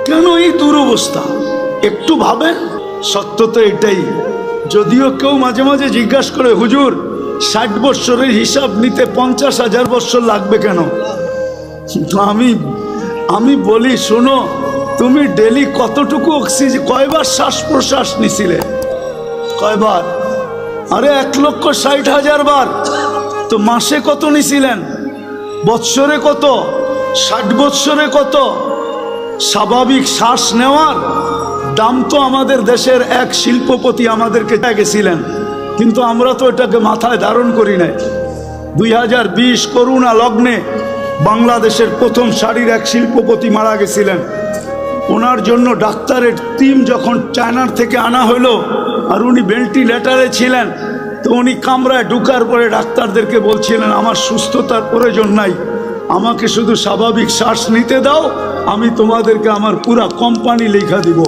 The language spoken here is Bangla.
কেন এই দুরবস্থা? একটু ভাবেন। সত্য তো এটাই। যদিও কেউ মাঝে মাঝে জিজ্ঞাসা করে, হুজুর 60 বৎসরের হিসাব নিতে 50,000 বৎসর লাগবে কেন? তো আমি বলি, শোনো, তুমি ডেলি কতটুকু অক্সিজেন, কয়বার শ্বাস প্রশ্বাস নিছিলে? কয়বার? আরে 1,60,000 বার। তো মাসে কত নিছিলেন? বৎসরে কত? 60 বৎসরে কত? স্বাভাবিক শ্বাস নেওয়ার দাম তো আমাদের দেশের এক শিল্পপতি আমাদেরকে গেছিলেন, কিন্তু আমরা তো এটাকে মাথায় ধারণ করি নাই। 2020 করোনা লগ্নে বাংলাদেশের প্রথম সারির এক শিল্পপতি মারা গেছিলেন। ওনার জন্য ডাক্তারের টিম যখন চায়নার থেকে আনা হলো, আর উনি ভেন্টিলেটারে ছিলেন, তো উনি কামরায় ঢুকার পরে ডাক্তারদেরকে বলছিলেন, আমার সুস্থতার প্রয়োজন নাই, আমাকে শুধু স্বাভাবিক শ্বাস নিতে দাও, আমি তোমাদেরকে আমার পুরা কোম্পানি লেখা দিব।